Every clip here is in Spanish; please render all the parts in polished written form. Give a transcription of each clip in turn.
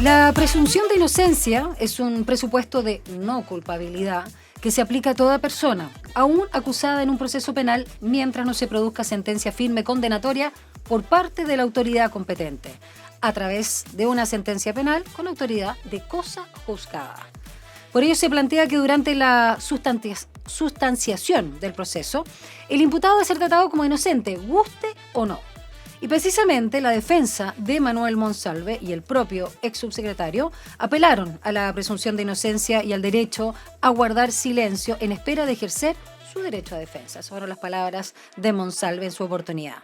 La presunción de inocencia es un presupuesto de no culpabilidad que se aplica a toda persona, aún acusada en un proceso penal, mientras no se produzca sentencia firme condenatoria por parte de la autoridad competente, a través de una sentencia penal con autoridad de cosa juzgada. Por ello se plantea que durante la sustanciación del proceso, el imputado debe ser tratado como inocente, guste o no. Y precisamente la defensa de Manuel Monsalve y el propio ex subsecretario apelaron a la presunción de inocencia y al derecho a guardar silencio en espera de ejercer su derecho a defensa. Esas fueron las palabras de Monsalve en su oportunidad.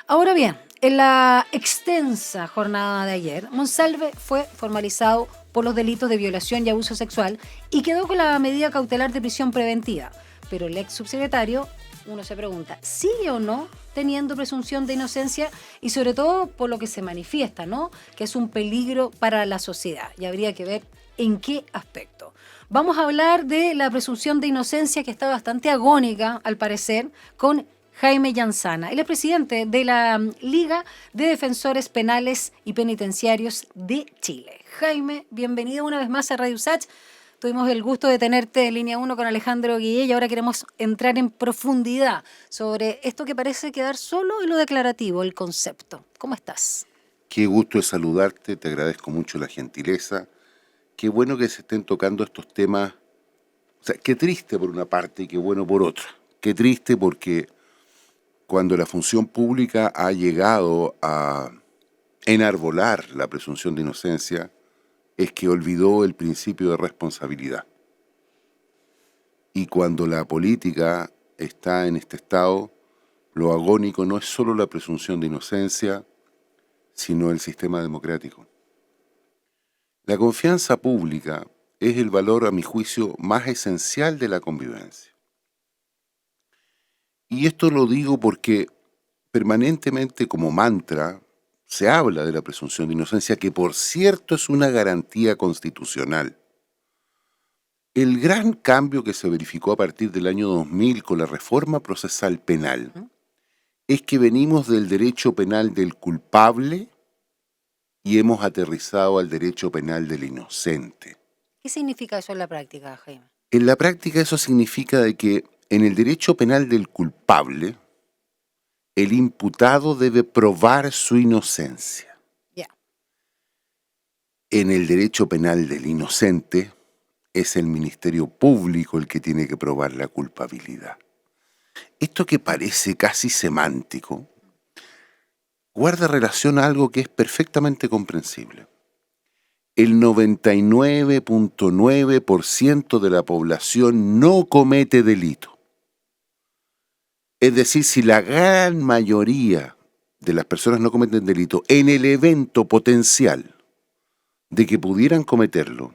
Ahora bien, en la extensa jornada de ayer, Monsalve fue formalizado por los delitos de violación y abuso sexual y quedó con la medida cautelar de prisión preventiva. Pero el ex subsecretario, uno se pregunta, ¿sigue o no teniendo presunción de inocencia? Y sobre todo por lo que se manifiesta, ¿no? Que es un peligro para la sociedad y habría que ver en qué aspecto. Vamos a hablar de la presunción de inocencia, que está bastante agónica, al parecer, con Jaime Yanzana. Él es presidente de la Liga de Defensores Penales y Penitenciarios de Chile. Jaime, bienvenido una vez más a Radio Usach. Tuvimos el gusto de tenerte en línea 1 con Alejandro Guillé y ahora queremos entrar en profundidad sobre esto que parece quedar solo en lo declarativo, el concepto. ¿Cómo estás? Qué gusto de saludarte, te agradezco mucho la gentileza. Qué bueno que se estén tocando estos temas. O sea, qué triste por una parte y qué bueno por otra. Qué triste porque cuando la función pública ha llegado a enarbolar la presunción de inocencia, es que olvidó el principio de responsabilidad. Y cuando la política está en este estado, lo agónico no es solo la presunción de inocencia, sino el sistema democrático. La confianza pública es el valor, a mi juicio, más esencial de la convivencia. Y esto lo digo porque permanentemente, como mantra, se habla de la presunción de inocencia, que por cierto es una garantía constitucional. El gran cambio que se verificó a partir del año 2000 con la reforma procesal penal es que venimos del derecho penal del culpable y hemos aterrizado al derecho penal del inocente. ¿Qué significa eso en la práctica, Jaime? En la práctica eso significa de que en el derecho penal del culpable, el imputado debe probar su inocencia. Ya. En el derecho penal del inocente, es el Ministerio Público el que tiene que probar la culpabilidad. Esto que parece casi semántico, guarda relación a algo que es perfectamente comprensible. El 99.9% de la población no comete delito. Es decir, si la gran mayoría de las personas no cometen delito, en el evento potencial de que pudieran cometerlo,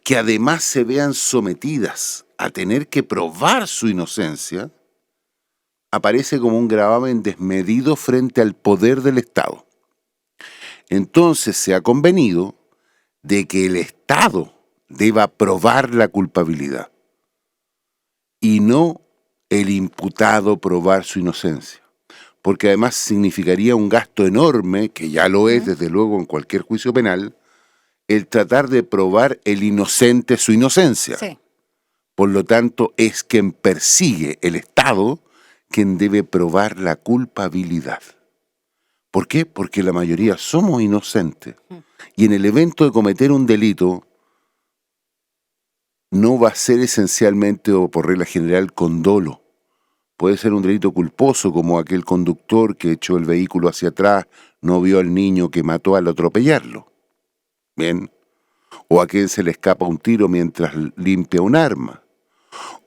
que además se vean sometidas a tener que probar su inocencia, aparece como un gravamen desmedido frente al poder del Estado. Entonces se ha convenido de que el Estado deba probar la culpabilidad y no el imputado probar su inocencia, porque además significaría un gasto enorme, que ya lo es desde luego en cualquier juicio penal, el tratar de probar el inocente su inocencia. Sí. Por lo tanto, es quien persigue el Estado quien debe probar la culpabilidad. ¿Por qué? Porque la mayoría somos inocentes. Y en el evento de cometer un delito, no va a ser esencialmente o por regla general con dolo. Puede ser un delito culposo, como aquel conductor que echó el vehículo hacia atrás, no vio al niño que mató al atropellarlo. Bien. O a quien se le escapa un tiro mientras limpia un arma.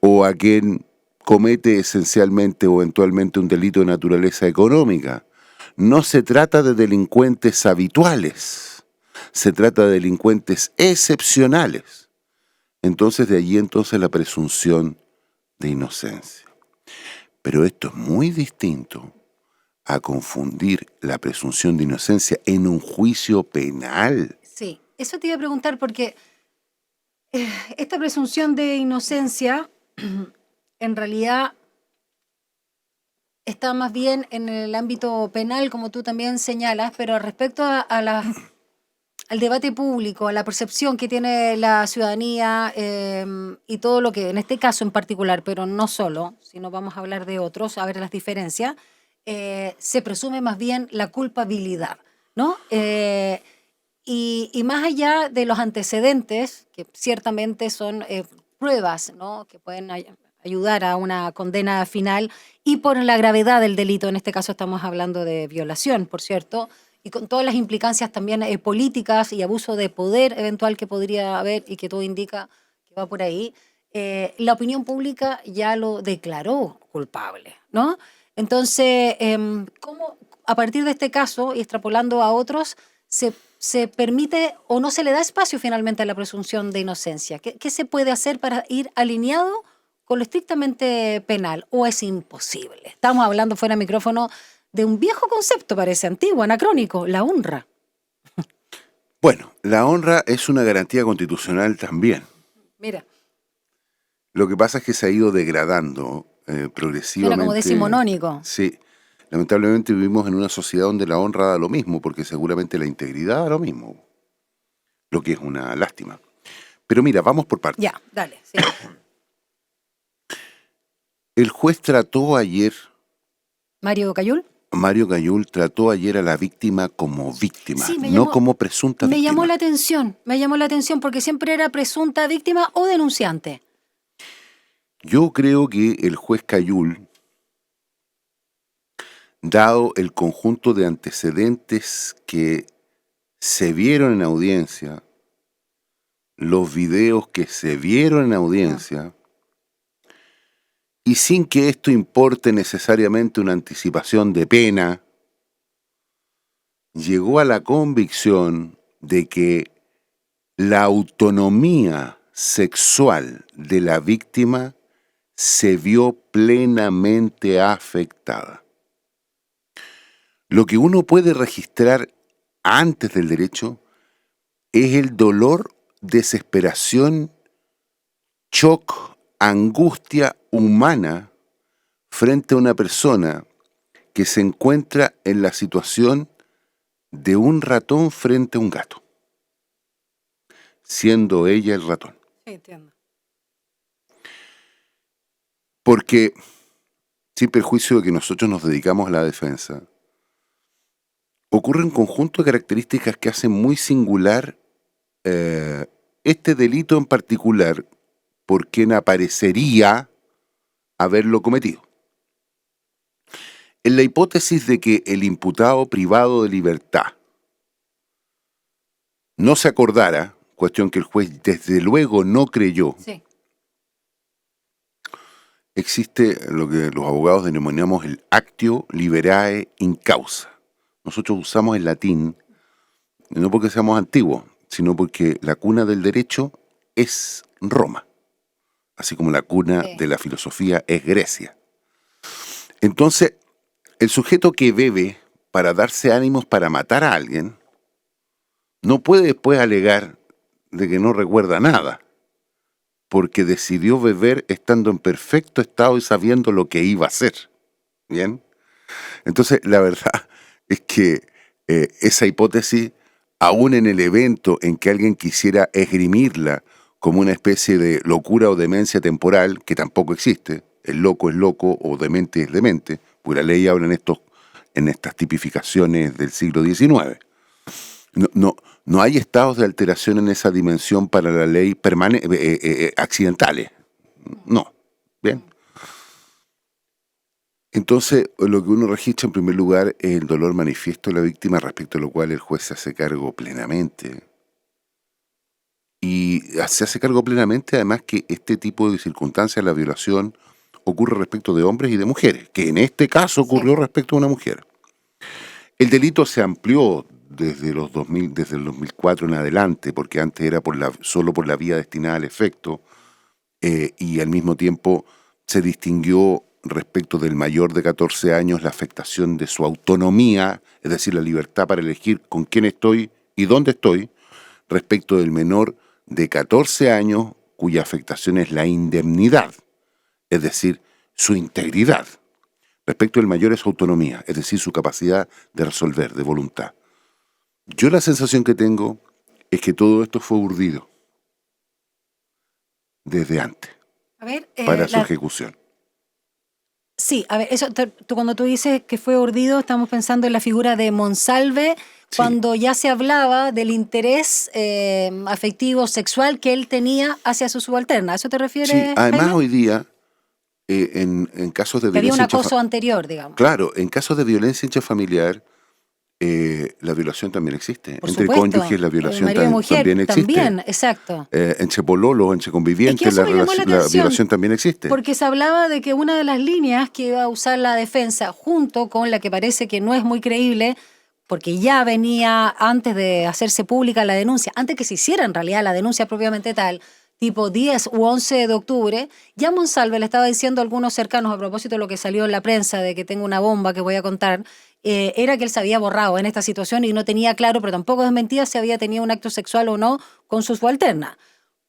O a quien comete esencialmente o eventualmente un delito de naturaleza económica. No se trata de delincuentes habituales, se trata de delincuentes excepcionales. Entonces de allí la presunción de inocencia. Pero esto es muy distinto a confundir la presunción de inocencia en un juicio penal. Sí, eso te iba a preguntar porque esta presunción de inocencia en realidad está más bien en el ámbito penal, como tú también señalas, pero respecto a al debate público, a la percepción que tiene la ciudadanía y todo lo que, en este caso en particular, pero no solo, sino vamos a hablar de otros, a ver las diferencias, se presume más bien la culpabilidad, ¿no? Y más allá de los antecedentes, que ciertamente son pruebas, ¿no?, que pueden ayudar a una condena final, y por la gravedad del delito, en este caso estamos hablando de violación, por cierto, y con todas las implicancias también políticas y abuso de poder eventual que podría haber y que todo indica que va por ahí, la opinión pública ya lo declaró culpable, ¿no? Entonces, ¿cómo a partir de este caso y extrapolando a otros se permite o no se le da espacio finalmente a la presunción de inocencia? ¿Qué se puede hacer para ir alineado con lo estrictamente penal? ¿O es imposible? Estamos hablando fuera de micrófono de un viejo concepto, parece antiguo, anacrónico, la honra. Bueno, la honra es una garantía constitucional también. Mira, Lo que pasa es que se ha ido degradando progresivamente. suena como decimonónico. Sí. Lamentablemente vivimos en una sociedad donde la honra da lo mismo, porque seguramente la integridad da lo mismo, lo que es una lástima. Pero mira, vamos por partes. Ya, dale. Sí. El juez trató ayer, Mario Cayul. Mario Gayul trató ayer a la víctima como víctima, Sí, no como presunta me víctima. me llamó la atención porque siempre era presunta víctima o denunciante. Yo creo que el juez Cayul, dado el conjunto de antecedentes que se vieron en audiencia, los videos que se vieron en audiencia, y sin que esto importe necesariamente una anticipación de pena, llegó a la convicción de que la autonomía sexual de la víctima se vio plenamente afectada. Lo que uno puede registrar antes del derecho es el dolor, desesperación, shock, angustia humana frente a una persona que se encuentra en la situación de un ratón frente a un gato, siendo ella el ratón. Sí, entiendo. Porque, sin perjuicio de que nosotros nos dedicamos a la defensa, ocurre un conjunto de características que hacen muy singular este delito en particular por quien aparecería haberlo cometido. En la hipótesis de que el imputado privado de libertad no se acordara, cuestión que el juez desde luego no creyó, Sí. existe lo que los abogados denominamos el actio liberae in causa. Nosotros usamos el latín, no porque seamos antiguos, sino porque la cuna del derecho es Roma, así como la cuna de la filosofía es Grecia. Entonces, el sujeto que bebe para darse ánimos para matar a alguien, no puede después alegar de que no recuerda nada, porque decidió beber estando en perfecto estado y sabiendo lo que iba a hacer. ¿Bien? Entonces, la verdad es que esa hipótesis, aún en el evento en que alguien quisiera esgrimirla como una especie de locura o demencia temporal, que tampoco existe, el loco es loco o demente es demente, porque la ley habla en estas tipificaciones del siglo XIX. No hay estados de alteración en esa dimensión para la ley accidentales. No. ¿Bien? Entonces, lo que uno registra en primer lugar es el dolor manifiesto de la víctima, respecto a lo cual el juez se hace cargo plenamente. Y se hace cargo plenamente, además, que este tipo de circunstancias, la violación, ocurre respecto de hombres y de mujeres, que en este caso ocurrió respecto a una mujer. El delito se amplió desde el 2004 en adelante, porque antes era solo por la vía destinada al efecto, y al mismo tiempo se distinguió respecto del mayor de 14 años la afectación de su autonomía, es decir, la libertad para elegir con quién estoy y dónde estoy, respecto del menor de 14 años cuya afectación es la indemnidad, es decir, su integridad. Respecto del mayor es su autonomía, es decir, su capacidad de resolver, de voluntad. Yo la sensación que tengo es que todo esto fue urdido desde antes A ver, para su ejecución. sí, a ver, eso, cuando tú dices que fue urdido, estamos pensando en la figura de Monsalve, Sí. cuando ya se hablaba del interés afectivo, sexual que él tenía hacia su subalterna. ¿A eso te Sí, refieres, además Jaime? hoy día, en casos de Que había un violencia acoso anterior, digamos. claro, en casos de violencia intrafamiliar, la violación también existe. Por Entre supuesto, cónyuges la violación marido y mujer también existe. también, exacto. Entre pololos, entre Es que convivientes, eso me llamó la la atención, violación también existe. porque se hablaba de que una de las líneas que iba a usar la defensa, junto con la que parece que no es muy creíble, porque ya venía antes de hacerse pública la denuncia, antes que se hiciera en realidad la denuncia propiamente tal, tipo 10 u 11 de octubre, ya Monsalve le estaba diciendo a algunos cercanos, a propósito de lo que salió en la prensa, de que tengo una bomba que voy a contar, era que él se había borrado en esta situación y no tenía claro, pero tampoco desmentía si había tenido un acto sexual o no con su subalterna.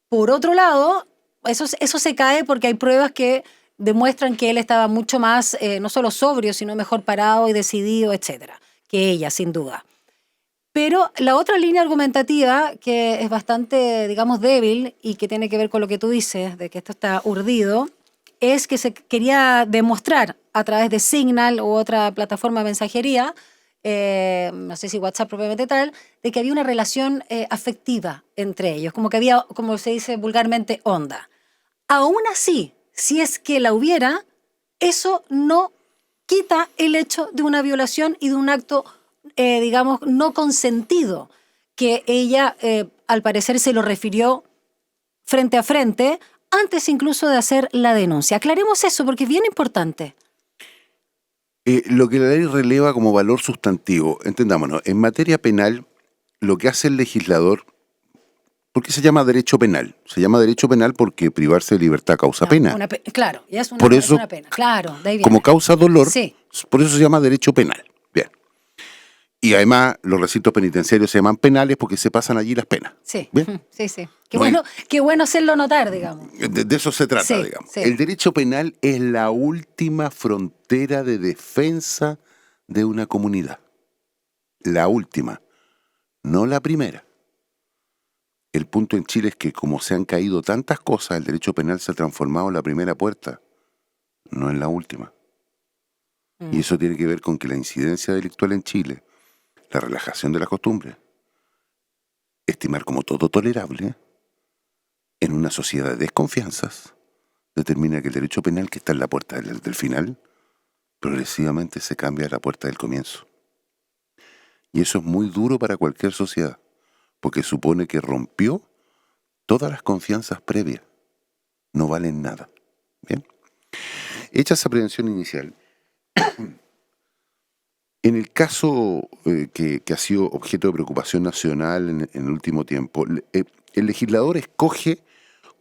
Por otro lado, eso se cae porque hay pruebas que demuestran que él estaba mucho más, no solo sobrio, sino mejor parado y decidido, etcétera, que ella, sin duda. Pero la otra línea argumentativa, que es bastante, digamos, débil y que tiene que ver con lo que tú dices, de que esto está urdido, es que se quería demostrar a través de Signal u otra plataforma de mensajería, no sé si WhatsApp propiamente tal, de que había una relación afectiva entre ellos, como que había, como se dice vulgarmente, onda. Aún así, si es que la hubiera, eso no quita el hecho de una violación y de un acto, digamos, no consentido, que ella, al parecer, se lo refirió frente a frente, antes incluso de hacer la denuncia. Aclaremos eso porque es bien importante. Lo que la ley releva como valor sustantivo, entendámonos, en materia penal, lo que hace el legislador, ¿por qué se llama derecho penal? Se llama derecho penal porque privarse de libertad causa pena. Claro, y es Por eso, una pena. Claro, de ahí viene. como causa dolor, Sí. por eso se llama derecho penal. Bien. Y además, los recintos penitenciarios se llaman penales porque se pasan allí las penas. Sí, Bien. sí. No hay- Qué bueno hacerlo notar, digamos. De eso se trata, Sí, digamos. sí. El derecho penal es la última frontera de defensa de una comunidad. La última, no la primera. El punto en Chile es que como se han caído tantas cosas, el derecho penal se ha transformado en la primera puerta, no en la última. Y eso tiene que ver con que la incidencia delictual en Chile, la relajación de las costumbres, estimar como todo tolerable, en una sociedad de desconfianzas, determina que el derecho penal que está en la puerta del final, progresivamente se cambia a la puerta del comienzo. Y eso es muy duro para cualquier sociedad, porque supone que rompió todas las confianzas previas. No valen nada. ¿Bien? Hecha esa prevención inicial, en el caso que ha sido objeto de preocupación nacional en el último tiempo, el legislador escoge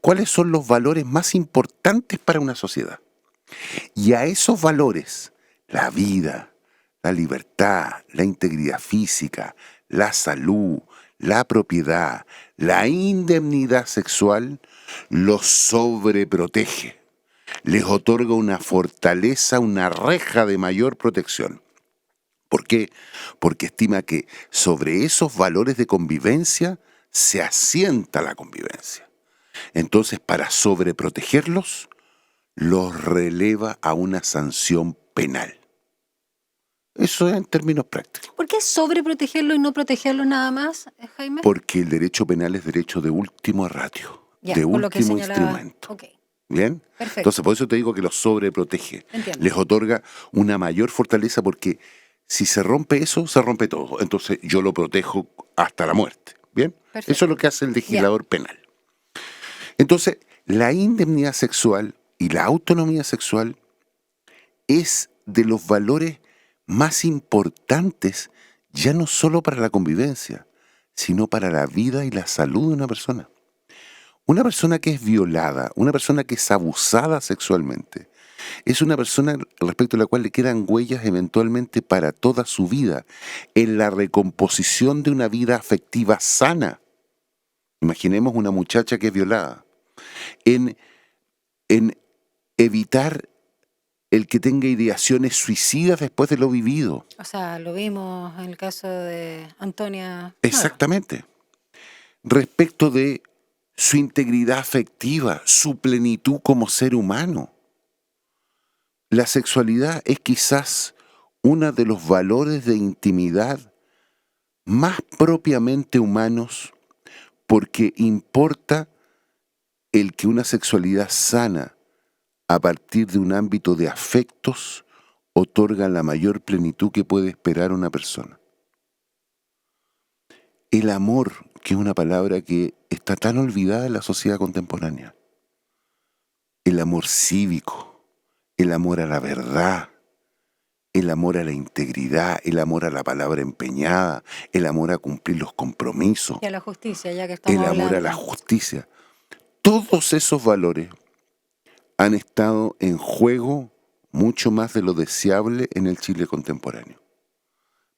cuáles son los valores más importantes para una sociedad. Y a esos valores, la vida, la libertad, la integridad física, la salud, la propiedad, la indemnidad sexual, los sobreprotege. Les otorga una fortaleza, una reja de mayor protección. ¿Por qué? Porque estima que sobre esos valores de convivencia se asienta la convivencia. Entonces, para sobreprotegerlos, los releva a una sanción penal. Eso es en términos prácticos. ¿Por qué sobreprotegerlo y no protegerlo nada más, Jaime? Porque el derecho penal es derecho de último ratio, Ya, de por lo que último señalaba. instrumento. Ok, ¿Bien? perfecto. Entonces, por eso te digo que los sobreprotege. Entiendo. Les otorga una mayor fortaleza porque si se rompe eso, se rompe todo. Entonces, yo lo protejo hasta la muerte. ¿Bien? Perfecto. Eso es lo que hace el legislador penal. Entonces, la indemnidad sexual y la autonomía sexual es de los valores más importantes, ya no solo para la convivencia, sino para la vida y la salud de una persona. Una persona que es violada, una persona que es abusada sexualmente, es una persona respecto a la cual le quedan huellas eventualmente para toda su vida, en la recomposición de una vida afectiva sana. Imaginemos una muchacha que es violada, en evitar el que tenga ideaciones suicidas después de lo vivido. O sea, lo vimos en el caso de Antonia. Exactamente. respecto de su integridad afectiva, su plenitud como ser humano. La sexualidad es quizás uno de los valores de intimidad más propiamente humanos, porque importa el que una sexualidad sana a partir de un ámbito de afectos otorga la mayor plenitud que puede esperar una persona. El amor, que es una palabra que está tan olvidada en la sociedad contemporánea. El amor cívico, el amor a la verdad, el amor a la integridad, el amor a la palabra empeñada, el amor a cumplir los compromisos. Y a la justicia, ya que estamos el amor hablando. a la justicia. Todos esos valores han estado en juego mucho más de lo deseable en el Chile contemporáneo.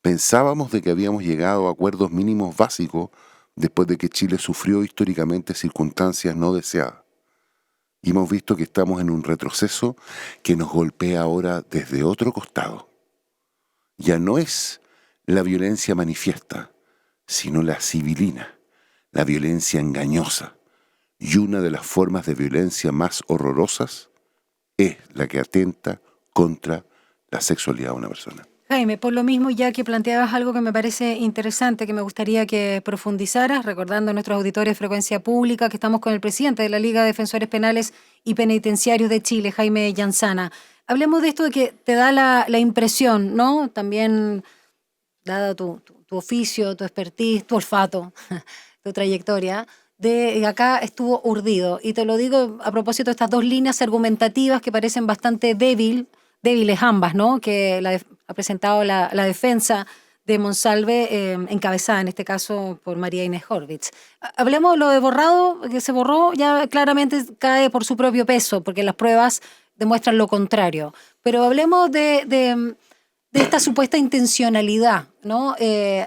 Pensábamos de que habíamos llegado a acuerdos mínimos básicos después de que Chile sufrió históricamente circunstancias no deseadas. Y hemos visto que estamos en un retroceso que nos golpea ahora desde otro costado. Ya no es la violencia manifiesta, sino la civilina, la violencia engañosa. Y una de las formas de violencia más horrorosas es la que atenta contra la sexualidad de una persona. Jaime, por lo mismo, ya que planteabas algo que me parece interesante, que me gustaría que profundizaras, recordando a nuestros auditores de Frecuencia Pública, que estamos con el presidente de la Liga de Defensores Penales y Penitenciarios de Chile, Jaime Llanzana. Hablemos de esto de que te da la impresión, ¿no? También, dado tu oficio, tu expertise, tu olfato, tu trayectoria, de acá estuvo urdido. Y te lo digo a propósito de estas dos líneas argumentativas que parecen bastante débiles ambas, ¿no? Que ha presentado la defensa de Monsalve, encabezada en este caso por María Inés Horvitz. Hablemos de lo de borrado, que se borró, ya claramente cae por su propio peso, porque las pruebas demuestran lo contrario. Pero hablemos de esta supuesta intencionalidad, ¿no?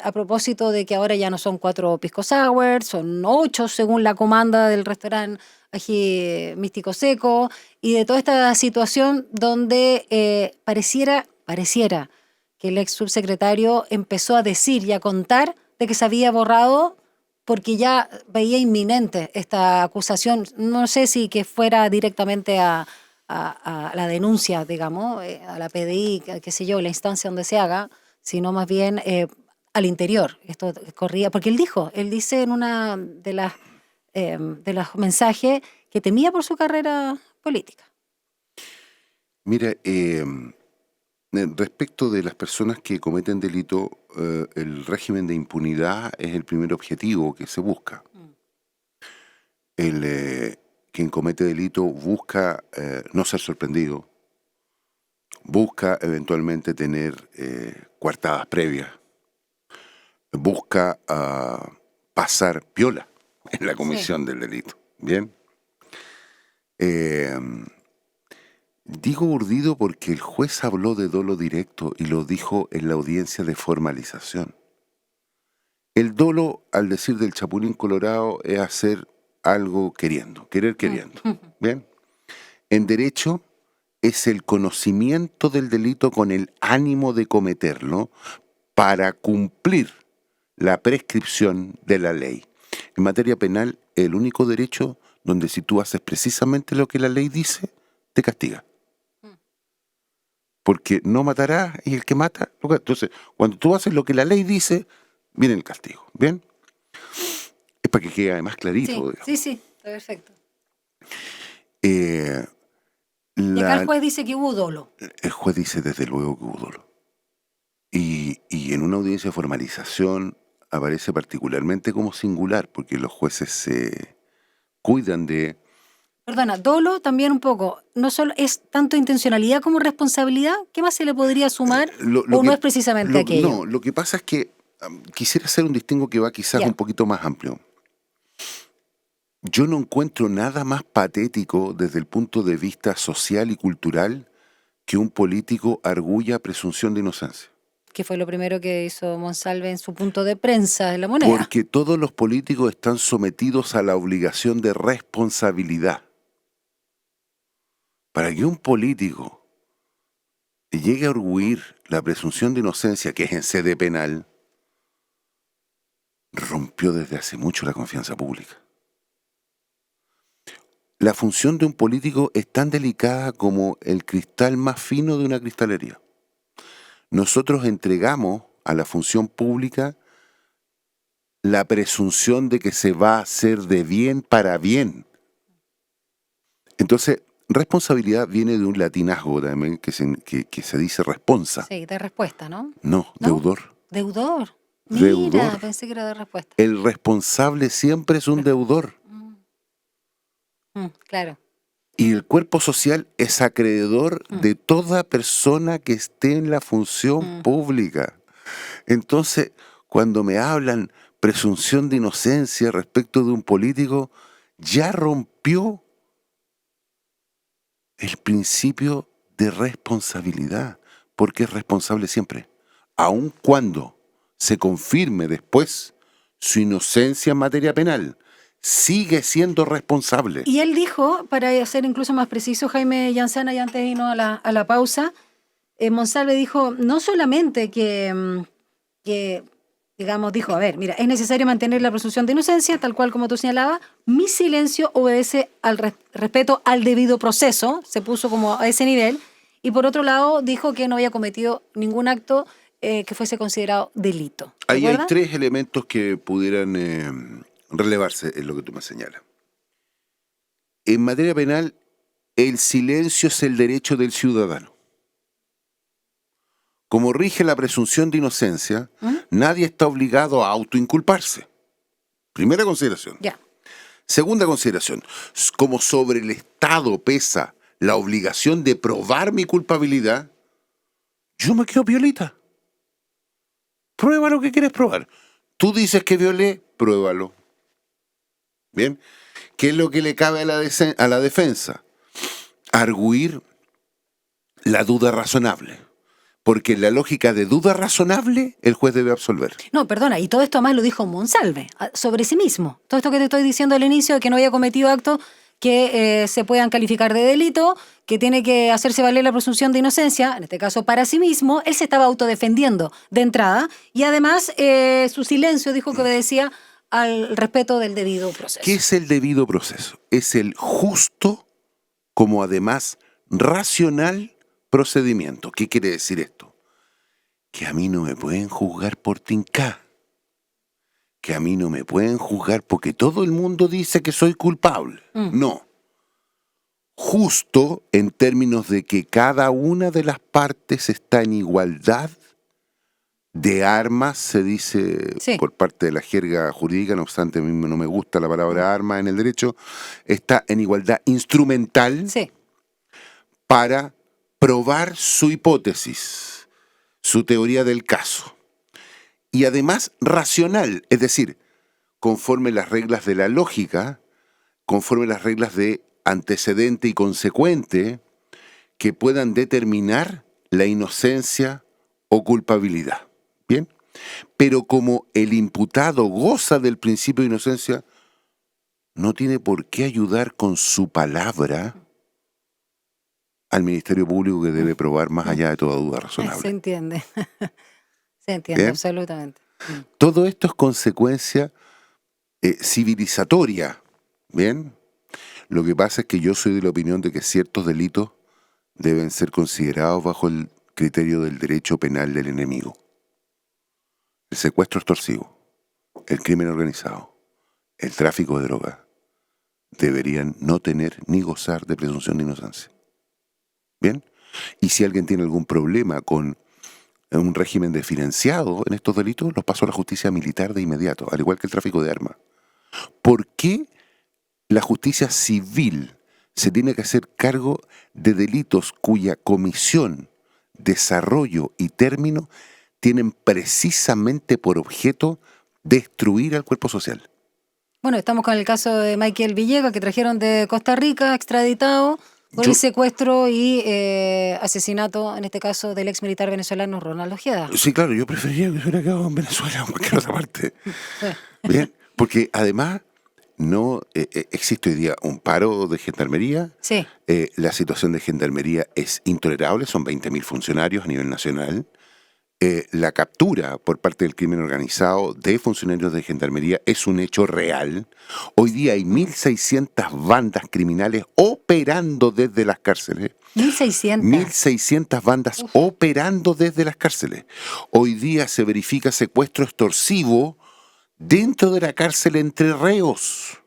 A propósito de que ahora ya no son 4 pisco sour, son 8 según la comanda del restaurante Ají Místico Seco, y de toda esta situación donde pareciera que el ex subsecretario empezó a decir y a contar de que se había borrado porque ya veía inminente esta acusación, no sé si que fuera directamente a la denuncia, digamos, a la PDI, qué sé yo, la instancia donde se haga, sino más bien al interior. Esto corría, porque él dice en una de los mensajes que temía por su carrera política. Mira, respecto de las personas que cometen delito, el régimen de impunidad es el primer objetivo que se busca. Quien comete delito busca no ser sorprendido, busca eventualmente tener coartadas previas, busca pasar piola en la comisión del delito. ¿Bien? Digo urdido porque el juez habló de dolo directo y lo dijo en la audiencia de formalización. El dolo, al decir del Chapulín Colorado, es hacer algo queriendo, querer queriendo. ¿Bien? En derecho es el conocimiento del delito con el ánimo de cometerlo para cumplir la prescripción de la ley. En materia penal, el único derecho donde si tú haces precisamente lo que la ley dice, te castiga. Porque no matarás y el que mata... Entonces, cuando tú haces lo que la ley dice, viene el castigo. ¿Bien? Es para que quede además clarito. Sí, perfecto. Y acá el juez dice que hubo dolo. El juez dice desde luego que hubo dolo. Y en una audiencia de formalización aparece particularmente como singular, porque los jueces se cuidan de... Perdona, dolo también un poco, no solo es tanto intencionalidad como responsabilidad, ¿qué más se le podría sumar? ¿O no es precisamente aquello? No, lo que pasa es que quisiera hacer un distingo que va quizás un poquito más amplio. Yo no encuentro nada más patético desde el punto de vista social y cultural que un político arguya presunción de inocencia. Que fue lo primero que hizo Monsalve en su punto de prensa de La Moneda. Porque todos los políticos están sometidos a la obligación de responsabilidad. Para que un político llegue a arguir la presunción de inocencia, que es en sede penal, rompió desde hace mucho la confianza pública. La función de un político es tan delicada como el cristal más fino de una cristalería. Nosotros entregamos a la función pública la presunción de que se va a hacer de bien para bien. Entonces, responsabilidad viene de un latinazgo también que se dice responsa. Sí, de respuesta, ¿no? No, ¿No? deudor. Deudor. Mira, Deudor. pensé que era de respuesta. El responsable siempre es un deudor. Claro. Y el cuerpo social es acreedor de toda persona que esté en la función pública. Entonces, cuando me hablan presunción de inocencia respecto de un político, ya rompió el principio de responsabilidad, porque es responsable siempre, aun cuando se confirme después su inocencia en materia penal, sigue siendo responsable. Y él dijo, para ser incluso más preciso, Jaime Yanzana, y antes de irnos a la pausa, Monsalve dijo no solamente que, digamos, dijo, a ver, mira, es necesario mantener la presunción de inocencia, tal cual como tú señalabas, mi silencio obedece al respeto al debido proceso, se puso como a ese nivel, y por otro lado dijo que no había cometido ningún acto que fuese considerado delito. Ahí hay ¿Recuerda? 3 elementos que pudieran relevarse en lo que tú me señalas. En materia penal, el silencio es el derecho del ciudadano. Como rige la presunción de inocencia, nadie está obligado a autoinculparse. Primera consideración. Ya. Segunda consideración, como sobre el Estado pesa la obligación de probar mi culpabilidad, yo me quedo piolita. Prueba lo que quieres probar. Tú dices que violé, pruébalo. ¿Bien? ¿Qué es lo que le cabe a la defensa? Arguir la duda razonable. Porque en la lógica de duda razonable, el juez debe absolver. No, perdona, y todo esto además lo dijo Monsalve, sobre sí mismo. Todo esto que te estoy diciendo al inicio, de que no había cometido actos que se puedan calificar de delito, que tiene que hacerse valer la presunción de inocencia, en este caso para sí mismo, él se estaba autodefendiendo de entrada, y además su silencio dijo que obedecía al respeto del debido proceso. ¿Qué es el debido proceso? Es el justo, como además racional procedimiento. ¿Qué quiere decir esto? Que a mí no me pueden juzgar por tinca. Que a mí no me pueden juzgar porque todo el mundo dice que soy culpable. No. Justo en términos de que cada una de las partes está en igualdad de armas, se dice por parte de la jerga jurídica, no obstante a mí no me gusta la palabra arma en el derecho, está en igualdad instrumental para probar su hipótesis, su teoría del caso. Y además racional, es decir, conforme las reglas de la lógica, conforme las reglas de antecedente y consecuente, que puedan determinar la inocencia o culpabilidad. ¿Bien? Pero como el imputado goza del principio de inocencia, no tiene por qué ayudar con su palabra al Ministerio Público, que debe probar más allá de toda duda razonable. Se entiende. Se entiende, absolutamente. Todo esto es consecuencia civilizatoria. ¿Bien? Lo que pasa es que yo soy de la opinión de que ciertos delitos deben ser considerados bajo el criterio del derecho penal del enemigo. El secuestro extorsivo, el crimen organizado, el tráfico de drogas, deberían no tener ni gozar de presunción de inocencia. ¿Bien? Y si alguien tiene algún problema con un régimen diferenciado en estos delitos, los paso a la justicia militar de inmediato, al igual que el tráfico de armas. ¿Por qué la justicia civil se tiene que hacer cargo de delitos cuya comisión, desarrollo y término tienen precisamente por objeto destruir al cuerpo social? Bueno, estamos con el caso de Michael Villegas, que trajeron de Costa Rica, extraditado por el secuestro y asesinato, en este caso, del ex militar venezolano Ronald Ojeda. Sí, claro, yo preferiría que se hubiera quedado en Venezuela o en cualquier otra parte. Bien, porque además no existe hoy día un paro de gendarmería. Sí. La situación de gendarmería es intolerable, son 20.000 funcionarios a nivel nacional. La captura por parte del crimen organizado de funcionarios de gendarmería es un hecho real. Hoy día hay 1.600 bandas criminales operando desde las cárceles. 1.600. 1.600 bandas operando desde las cárceles. Hoy día se verifica secuestro extorsivo dentro de la cárcel entre reos.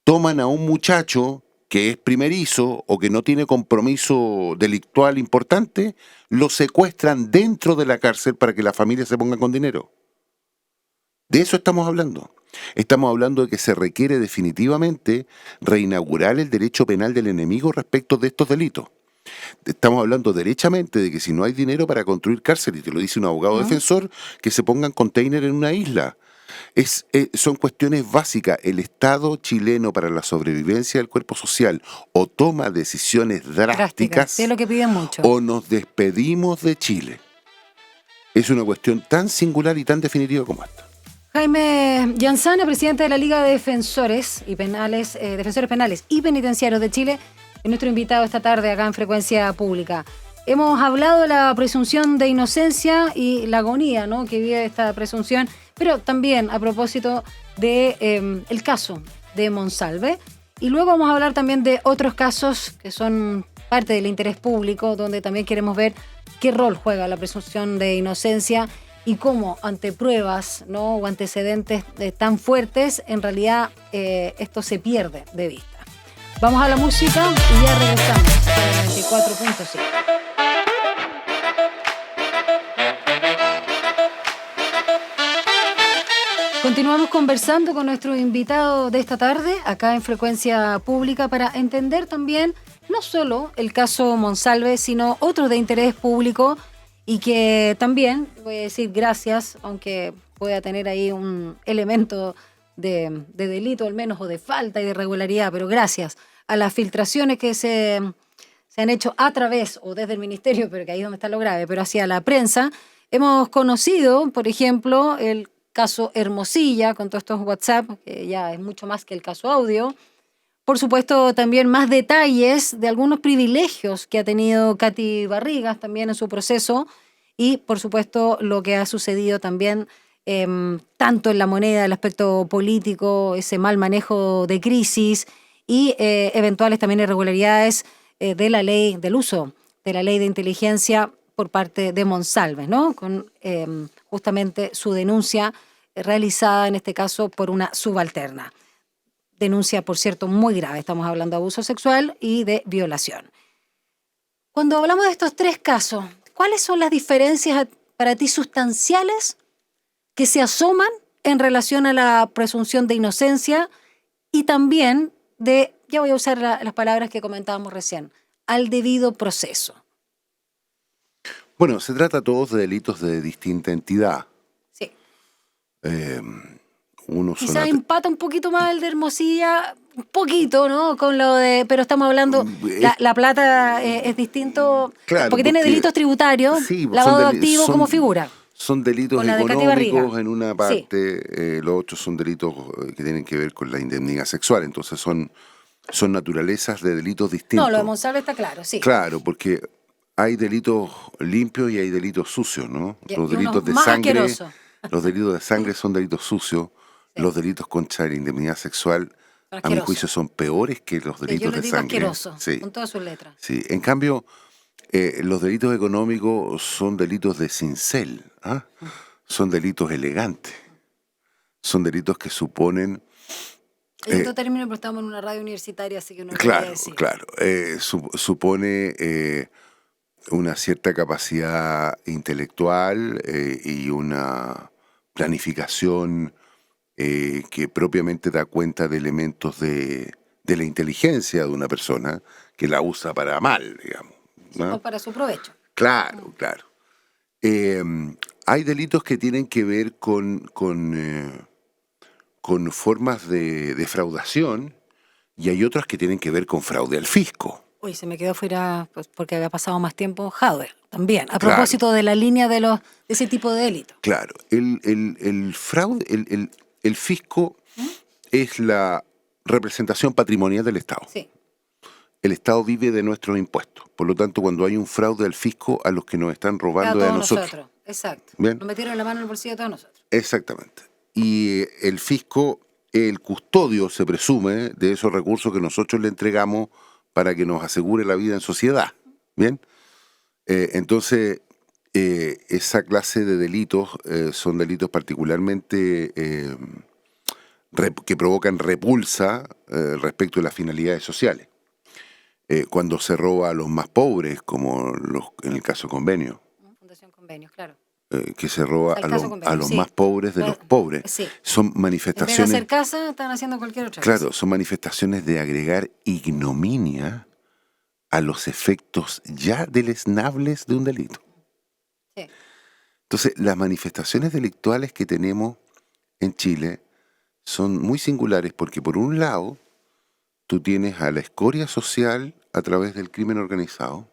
Toman a un muchacho que es primerizo o que no tiene compromiso delictual importante, lo secuestran dentro de la cárcel para que la familia se ponga con dinero. De eso estamos hablando. Estamos hablando de que se requiere definitivamente reinaugurar el derecho penal del enemigo respecto de estos delitos. Estamos hablando derechamente de que si no hay dinero para construir cárcel, y te lo dice un abogado defensor, que se pongan container en una isla. Son cuestiones básicas. El Estado chileno para la sobrevivencia del cuerpo social o toma decisiones drásticas es lo que piden mucho. O nos despedimos de Chile. Es una cuestión tan singular y tan definitiva como esta. Jaime Yanzana, presidente de la Liga de Defensores Penales y Penitenciarios de Chile, es nuestro invitado esta tarde acá en Frecuencia Pública. Hemos hablado de la presunción de inocencia y la agonía, ¿no?, que vive esta presunción, pero también a propósito de el caso de Monsalve. Y luego vamos a hablar también de otros casos que son parte del interés público, donde también queremos ver qué rol juega la presunción de inocencia y cómo ante pruebas, ¿no?, o antecedentes tan fuertes, en realidad esto se pierde de vista. Vamos a la música y ya regresamos a 94.5. Continuamos conversando con nuestro invitado de esta tarde, acá en Frecuencia Pública, para entender también no solo el caso Monsalve, sino otros de interés público y que también, voy a decir gracias, aunque pueda tener ahí un elemento de delito al menos, o de falta y de irregularidad, pero gracias a las filtraciones que se han hecho a través o desde el ministerio, pero que ahí es donde está lo grave, pero hacia la prensa, hemos conocido, por ejemplo, el caso Hermosilla, con todos estos WhatsApp, que ya es mucho más que el caso audio. Por supuesto, también más detalles de algunos privilegios que ha tenido Katy Barrigas también en su proceso y, por supuesto, lo que ha sucedido también tanto en la moneda, el aspecto político, ese mal manejo de crisis y eventuales también irregularidades de la ley, del uso de la ley de inteligencia por parte de Monsalve, ¿no?, con justamente su denuncia realizada en este caso por una subalterna. Denuncia, por cierto, muy grave. Estamos hablando de abuso sexual y de violación. Cuando hablamos de estos tres casos, ¿cuáles son las diferencias para ti sustanciales que se asoman en relación a la presunción de inocencia y también de, ya voy a usar las palabras que comentábamos recién, al debido proceso? Bueno, se trata todos de delitos de distinta entidad. Sí. Quizás empata un poquito más el de Hermosilla, un poquito, ¿no?, con lo de, pero estamos hablando, la plata es distinto, claro, porque tiene delitos tributarios, sí, lavado de activos como figura. Son delitos económicos en una parte, sí. Los otros son delitos que tienen que ver con la indemnidad sexual, entonces son naturalezas de delitos distintos. No, lo de Monsalve está claro, sí. Claro, porque hay delitos limpios y hay delitos sucios, ¿no? Los delitos de sangre, los delitos de sangre son delitos sucios. Sí. Los delitos contra la indemnidad sexual, a mi juicio, son peores que los delitos de sangre. Asqueroso, sí. Con todas sus letras. Sí, en cambio, los delitos económicos son delitos de cincel, ¿ah? Son delitos elegantes. Son delitos que suponen... En otro término, pero estamos en una radio universitaria, así que no claro, quería decir. Claro, supone una cierta capacidad intelectual y una planificación que propiamente da cuenta de elementos de la inteligencia de una persona que la usa para mal, digamos, ¿no? O para su provecho. Claro, claro. Hay delitos que tienen que ver con formas de defraudación y hay otras que tienen que ver con fraude al fisco. Uy, se me quedó fuera, pues, porque había pasado más tiempo Jadwe también, a propósito de la línea de ese tipo de delitos. Claro, el fraude, el fisco es la representación patrimonial del Estado. Sí. el Estado vive de nuestros impuestos. Por lo tanto, cuando hay un fraude al fisco, a los que nos están A robando es a todos nosotros. Exacto. ¿Bien? Nos metieron la mano en el bolsillo a todos nosotros. Exactamente. Y el fisco, el custodio, se presume, de esos recursos que nosotros le entregamos para que nos asegure la vida en sociedad. ¿Bien? Entonces, esa clase de delitos son delitos particularmente que provocan repulsa respecto de las finalidades sociales. Cuando se roba a los más pobres, como en el caso Convenio, Fundación Convenios, claro. que se roba O sea, a el caso los, Convenio, a los sí. más pobres de los pobres. Sí. Son En vez de manifestaciones, hacer casa, están haciendo cualquier otra claro, cosa. son manifestaciones de agregar ignominia a los efectos ya deleznables de un delito. Sí. Entonces, las manifestaciones delictuales que tenemos en Chile son muy singulares porque, por un lado, tú tienes a la escoria social a través del crimen organizado,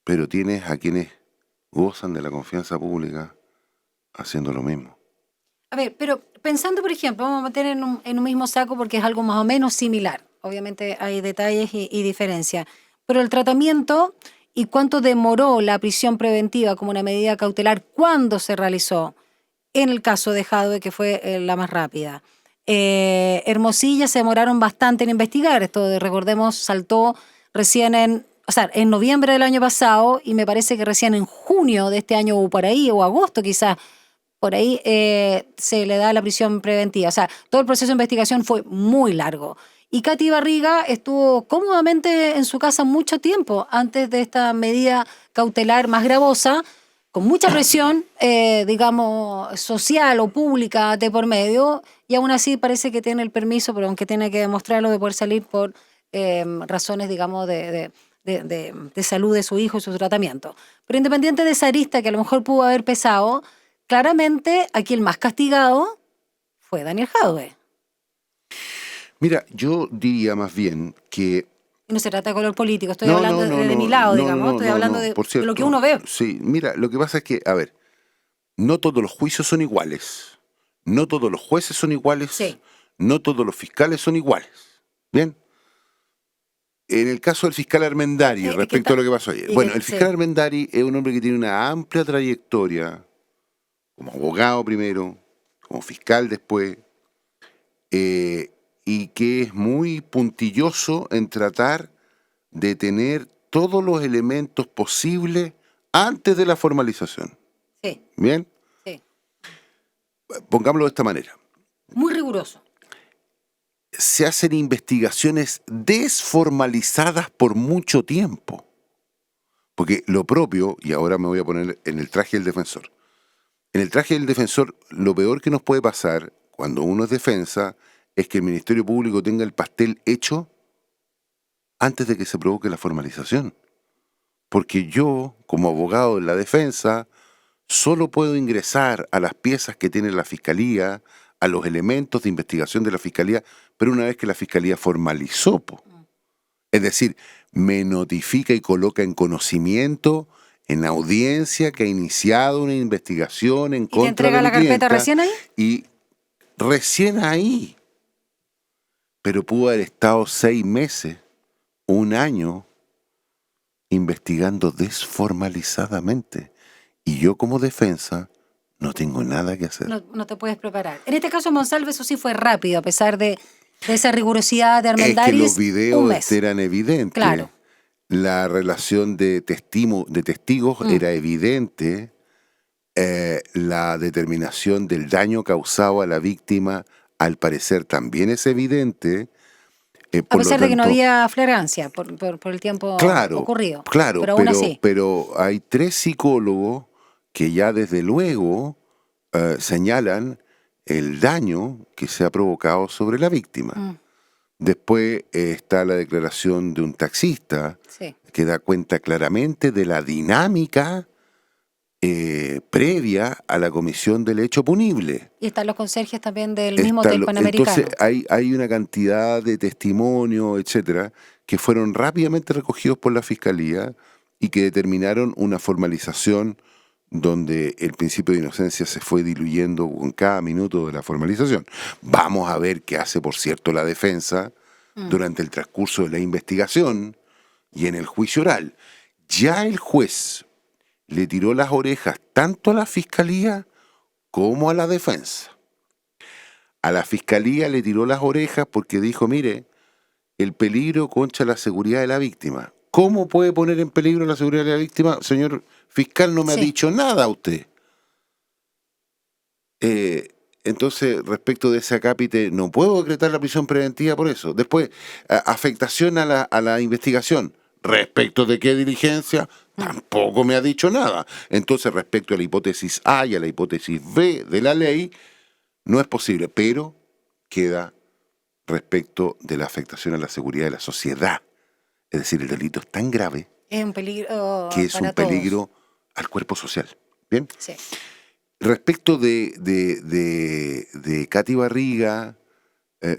pero tienes a quienes gozan de la confianza pública haciendo lo mismo. A ver, pero pensando, por ejemplo, vamos a meter en un mismo saco porque es algo más o menos similar. Obviamente hay detalles y diferencias. Pero el tratamiento y cuánto demoró la prisión preventiva como una medida cautelar, cuándo se realizó, en el caso de Jadwe, que fue la más rápida. Hermosilla se demoraron bastante en investigar. Esto, recordemos, saltó recién en noviembre del año pasado y me parece que recién en junio de este año o por ahí, o agosto quizás, por ahí se le da la prisión preventiva. O sea, todo el proceso de investigación fue muy largo. Y Katy Barriga estuvo cómodamente en su casa mucho tiempo antes de esta medida cautelar más gravosa, con mucha presión, digamos, social o pública de por medio, y aún así parece que tiene el permiso, pero aunque tiene que demostrarlo, de poder salir por razones, digamos, de salud de su hijo y su tratamiento. Pero independiente de esa arista que a lo mejor pudo haber pesado, claramente aquí el más castigado fue Daniel Jadwe. Mira, yo diría más bien que... Y no se trata de color político, estoy hablando de mi lado, digamos, estoy hablando de lo que uno ve. Sí, mira, lo que pasa es que, a ver, no todos los juicios son iguales, no todos los jueces son iguales, Sí. no todos los fiscales son iguales. ¿Bien? En el caso del fiscal Armendari, respecto a lo que pasó ayer. Bueno, el fiscal Armendari es un hombre que tiene una amplia trayectoria, como abogado primero, como fiscal después, y que es muy puntilloso en tratar de tener todos los elementos posibles antes de la formalización. Sí. ¿Bien? Sí. Pongámoslo de esta manera. Muy riguroso. Se hacen investigaciones desformalizadas por mucho tiempo. Porque lo propio, y ahora me voy a poner en el traje del defensor. En el traje del defensor, lo peor que nos puede pasar cuando uno es defensa es que el Ministerio Público tenga el pastel hecho antes de que se provoque la formalización. Porque yo, como abogado en la defensa, solo puedo ingresar a las piezas que tiene la Fiscalía, a los elementos de investigación de la Fiscalía, pero una vez que la Fiscalía formalizó. Es decir, me notifica y coloca en conocimiento, en audiencia, que ha iniciado una investigación en contra de mi clienta. ¿Y te entrega la carpeta recién ahí? Y recién ahí. Pero pudo haber estado 6 meses, 1 año, investigando desformalizadamente. Y yo como defensa no tengo nada que hacer. No te puedes preparar. En este caso, Monsalve, eso sí fue rápido, a pesar de esa rigurosidad de Armendáriz. Es que los videos eran evidentes. Claro. La relación de testigos era evidente. La determinación del daño causado a la víctima, al parecer, también es evidente. A pesar de que no había flagrancia por el tiempo ocurrido. Claro, pero aún así. Pero hay 3 psicólogos que ya desde luego señalan el daño que se ha provocado sobre la víctima. Después está la declaración de un taxista que da cuenta claramente de la dinámica previa a la comisión del hecho punible. Y están los conserjes también del mismo Hotel Panamericano. Entonces hay una cantidad de testimonios, etcétera, que fueron rápidamente recogidos por la Fiscalía y que determinaron una formalización donde el principio de inocencia se fue diluyendo con cada minuto de la formalización. Vamos a ver qué hace, por cierto, la defensa durante el transcurso de la investigación y en el juicio oral. Ya el juez le tiró las orejas tanto a la fiscalía como a la defensa. A la fiscalía le tiró las orejas porque dijo, mire, el peligro contra la seguridad de la víctima. ¿Cómo puede poner en peligro la seguridad de la víctima? Señor fiscal, no me ha dicho nada usted. Entonces, respecto de ese acápite, no puedo decretar la prisión preventiva por eso. Después, afectación a la investigación. ¿Respecto de qué diligencia? Tampoco me ha dicho nada. Entonces, respecto a la hipótesis A y a la hipótesis B de la ley, no es posible, pero queda respecto de la afectación a la seguridad de la sociedad. Es decir, el delito es tan grave es un peligro que es para un peligro al cuerpo social. ¿Bien? Sí. Respecto de Katy Barriga,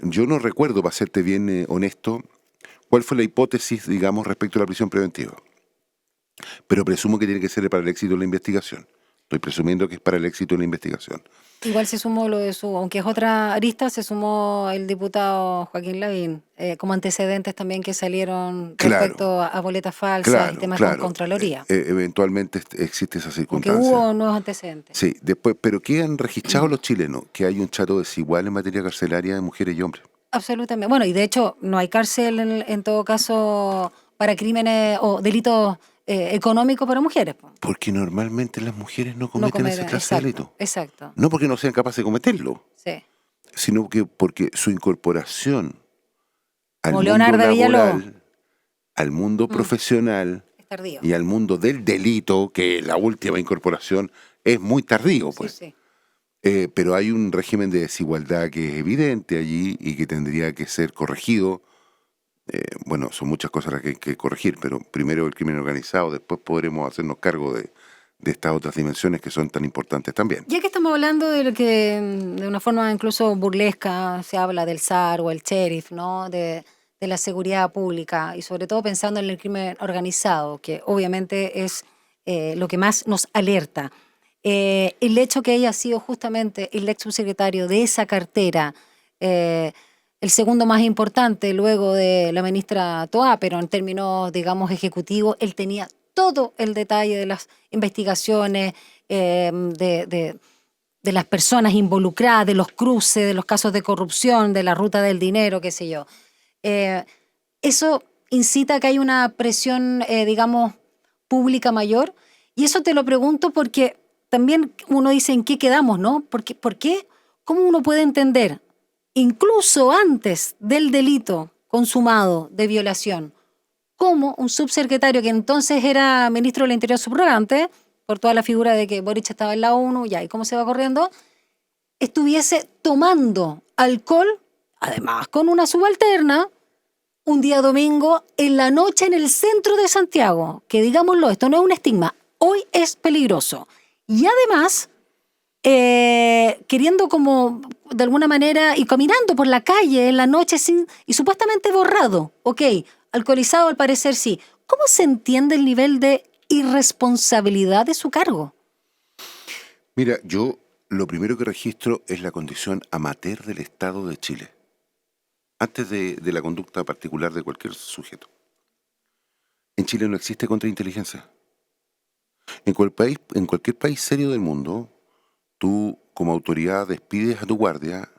yo no recuerdo, para serte bien honesto, cuál fue la hipótesis, digamos, respecto a la prisión preventiva. Pero presumo que tiene que ser para el éxito de la investigación. Estoy presumiendo que es para el éxito de la investigación. Igual se sumó lo de aunque es otra arista, se sumó el diputado Joaquín Lavín, como antecedentes también que salieron respecto a boletas falsas y temas con Contraloría. Eventualmente existe esa Porque circunstancia. hubo nuevos antecedentes. Sí, después, pero ¿qué han registrado los chilenos? Que hay un trato desigual en materia carcelaria de mujeres y hombres. Absolutamente. Bueno, y de hecho no hay cárcel en todo caso para crímenes o delitos económicos para mujeres. Porque normalmente las mujeres no cometen esa clase de delito. Exacto. No porque no sean capaces de cometerlo, Sí. sino que porque su incorporación al Como mundo Leonardo laboral, Villalobos. al mundo profesional Es tardío. y al mundo del delito, que la última incorporación es muy tardío, pues. Sí. Pero hay un régimen de desigualdad que es evidente allí y que tendría que ser corregido. Bueno, son muchas cosas las que hay que corregir, pero primero el crimen organizado, después podremos hacernos cargo de estas otras dimensiones que son tan importantes también. Ya que estamos hablando de lo que de una forma incluso burlesca se habla del SAR o el sheriff, ¿no? De la seguridad pública y sobre todo pensando en el crimen organizado, que obviamente es lo que más nos alerta. El hecho que haya sido justamente el ex subsecretario de esa cartera, el segundo más importante luego de la ministra Toá, pero en términos, digamos, ejecutivos, él tenía todo el detalle de las investigaciones, de las personas involucradas, de los cruces, de los casos de corrupción, de la ruta del dinero, qué sé yo. Eso incita a que haya una presión, digamos, pública mayor. Y eso te lo pregunto porque también uno dice en qué quedamos, ¿no? ¿Por qué? ¿Cómo uno puede entender, incluso antes del delito consumado de violación, cómo un subsecretario que entonces era ministro del Interior subrogante, por toda la figura de que Boric estaba en la ONU, ya, y cómo se va corriendo, estuviese tomando alcohol, además con una subalterna, un día domingo en la noche en el centro de Santiago? Que digámoslo, esto no es un estigma, hoy es peligroso. Y además, queriendo como, de alguna manera, y caminando por la calle en la noche y supuestamente borrado, ok, alcoholizado al parecer sí. ¿Cómo se entiende el nivel de irresponsabilidad de su cargo? Mira, yo lo primero que registro es la condición amateur del Estado de Chile, antes de la conducta particular de cualquier sujeto. En Chile no existe contrainteligencia. En cualquier país serio del mundo, tú como autoridad despides a tu guardia.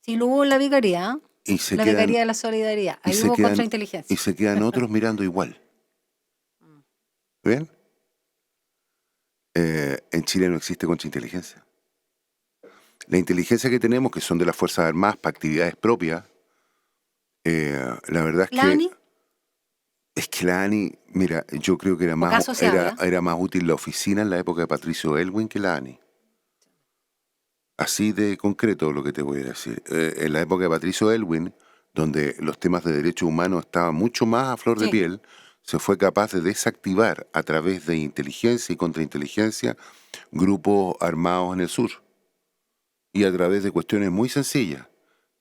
Si lo hubo en la vicaría, vicaría de la solidaridad, ahí hubo contrainteligencia. Y se quedan otros mirando igual. ¿Ven? En Chile no existe contrainteligencia. La inteligencia que tenemos, que son de las Fuerzas Armadas para actividades propias, la verdad es ¿La ANI? Es que la ANI, mira, yo creo que era más útil la oficina en la época de Patricio Elwin que la ANI. Así de concreto lo que te voy a decir. En la época de Patricio Elwin, donde los temas de derechos humanos estaban mucho más a flor de piel, se fue capaz de desactivar a través de inteligencia y contrainteligencia grupos armados en el sur. Y a través de cuestiones muy sencillas.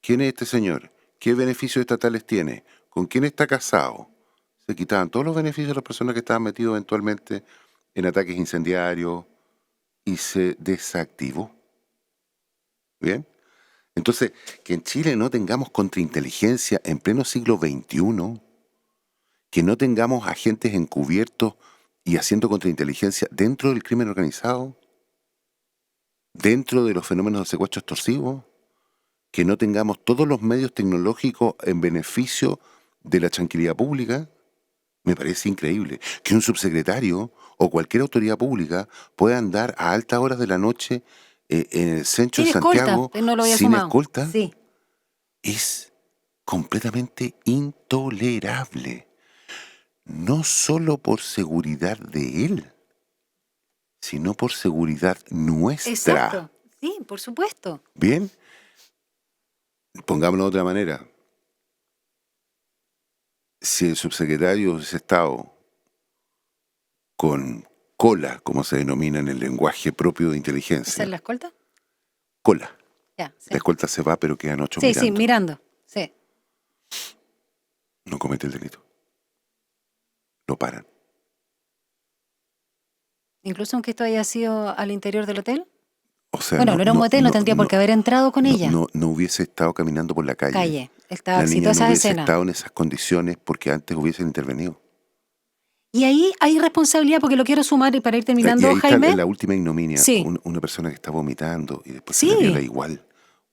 ¿Quién es este señor? ¿Qué beneficios estatales tiene? ¿Con quién está casado? Se quitaban todos los beneficios de las personas que estaban metidos eventualmente en ataques incendiarios y se desactivó. ¿Bien? Entonces, que en Chile no tengamos contrainteligencia en pleno siglo XXI, que no tengamos agentes encubiertos y haciendo contrainteligencia dentro del crimen organizado, dentro de los fenómenos de secuestro extorsivo, que no tengamos todos los medios tecnológicos en beneficio de la tranquilidad pública, me parece increíble. Que un subsecretario o cualquier autoridad pública pueda andar a altas horas de la noche en el centro de Sin escolta, Santiago no lo había sin sumado. escolta, Sí. es completamente intolerable. No solo por seguridad de él, sino por seguridad nuestra. Exacto. Sí, por supuesto. Bien, pongámoslo de otra manera. Si el subsecretario hubiese estado con cola, como se denomina en el lenguaje propio de ¿Esa inteligencia, es la escolta? cola. Ya, sí. La escolta se va, pero quedan 8 Sí, mirando. sí, mirando. Sí. No comete el delito. Lo paran. Incluso aunque esto haya sido al interior del hotel. O sea, Bueno, no era un motel, no tendría por qué haber entrado con ella. No hubiese estado caminando por la calle. Estaba La sí, niña todas no esas hubiese escenas. estado en esas condiciones porque antes hubiesen intervenido. Y ahí hay responsabilidad, porque lo quiero sumar y para ir terminando, Y ahí Jaime. está la última ignominia. Sí. Una persona que está vomitando y después Sí. se le viola igual.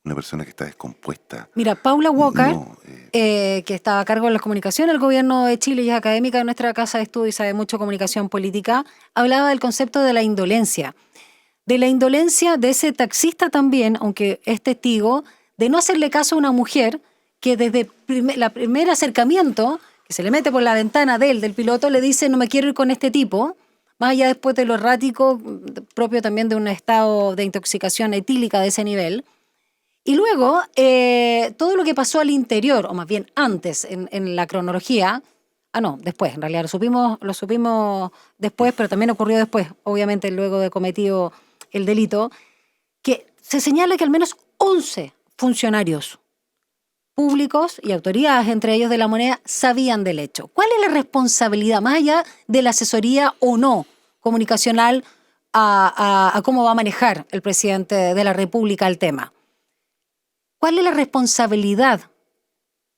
Una persona que está descompuesta. Mira, Paula Walker, No, que estaba a cargo de las comunicaciones del gobierno de Chile y es académica de nuestra casa de estudio y sabe mucho comunicación política, hablaba del concepto de la indolencia. De la indolencia de ese taxista también, aunque es testigo, de no hacerle caso a una mujer que desde el primer acercamiento, que se le mete por la ventana del piloto, le dice no me quiero ir con este tipo, más allá después de lo errático, propio también de un estado de intoxicación etílica de ese nivel. Y luego, todo lo que pasó al interior, o más bien antes en la cronología, después, en realidad lo supimos después, pero también ocurrió después, obviamente luego de cometido el delito, que se señala que al menos 11 funcionarios públicos y autoridades, entre ellos de la moneda, sabían del hecho. ¿Cuál es la responsabilidad, más allá de la asesoría o no comunicacional, a cómo va a manejar el presidente de la República el tema? ¿Cuál es la responsabilidad?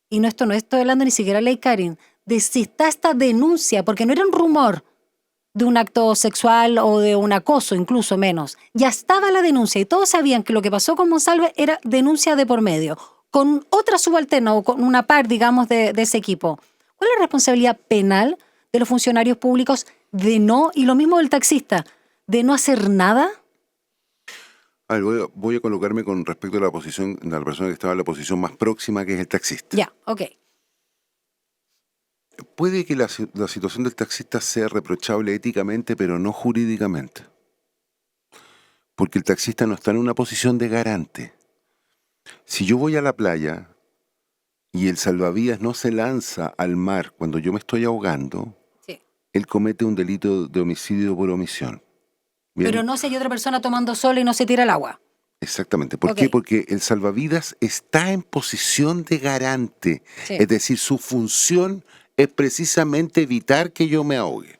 Y no estoy hablando ni siquiera de ley Karin, de si está esta denuncia, porque no era un rumor de un acto sexual o de un acoso, incluso menos. Ya estaba la denuncia y todos sabían que lo que pasó con Monsalve era denuncia de por medio, con otra subalterna o con una par, digamos, de ese equipo. ¿Cuál es la responsabilidad penal de los funcionarios públicos de no, y lo mismo del taxista, de no hacer nada? A ver, voy a colocarme con respecto a la posición de la persona que estaba en la posición más próxima, que es el taxista. Ya, ok. Puede que la situación del taxista sea reprochable éticamente, pero no jurídicamente. Porque el taxista no está en una posición de garante. Si yo voy a la playa y el salvavidas no se lanza al mar cuando yo me estoy ahogando, Sí. él comete un delito de homicidio por omisión. ¿Bien? Pero no si hay otra persona tomando sol y no se tira al agua. Exactamente. ¿Por Ok. qué? Porque el salvavidas está en posición de garante. Sí. Es decir, su función es precisamente evitar que yo me ahogue.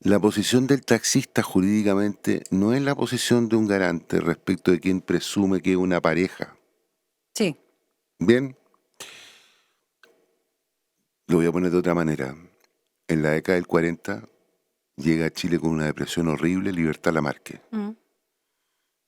La posición del taxista jurídicamente no es la posición de un garante respecto de quien presume que es una pareja. Sí. Bien, lo voy a poner de otra manera. En la década del 40 llega a Chile con una depresión horrible Libertad Lamarque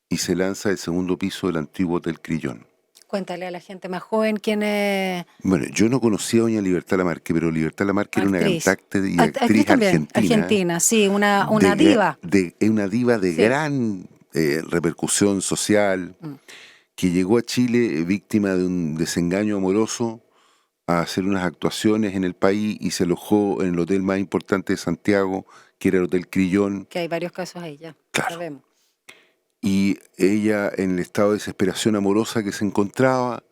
y se lanza del segundo piso del antiguo Hotel Crillón. Cuéntale a la gente más joven quién es. Bueno, yo no conocía a doña Libertad Lamarque, pero Libertad Lamarque era una cantante y Actriz actriz también, argentina. argentina, sí, una diva. Es una diva de Sí. gran repercusión social, que llegó a Chile víctima de un desengaño amoroso a hacer unas actuaciones en el país y se alojó en el hotel más importante de Santiago, que era el Hotel Crillón. Que hay varios casos ahí ya. Claro. Sabemos. Y ella, en el estado de desesperación amorosa que se encontraba,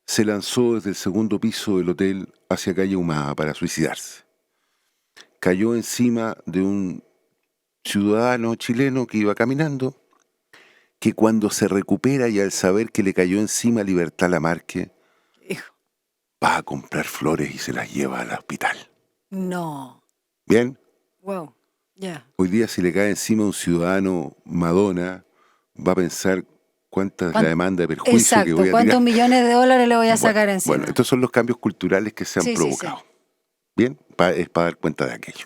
se lanzó desde el segundo piso del hotel hacia calle Humada para suicidarse. Cayó encima de un ciudadano chileno que iba caminando, que cuando se recupera y al saber que le cayó encima Libertad Lamarque, Hijo. va a comprar flores y se las lleva al hospital. No. ¿Bien? Wow. Ya. Hoy día si le cae encima un ciudadano Madonna, va a pensar cuánta es la demanda de perjuicio que Exacto, voy a ¿cuántos tirar. millones de dólares le voy a sacar encima? Bueno, estos son los cambios culturales que se han Sí, sí, provocado. Bien, es para dar cuenta de aquello.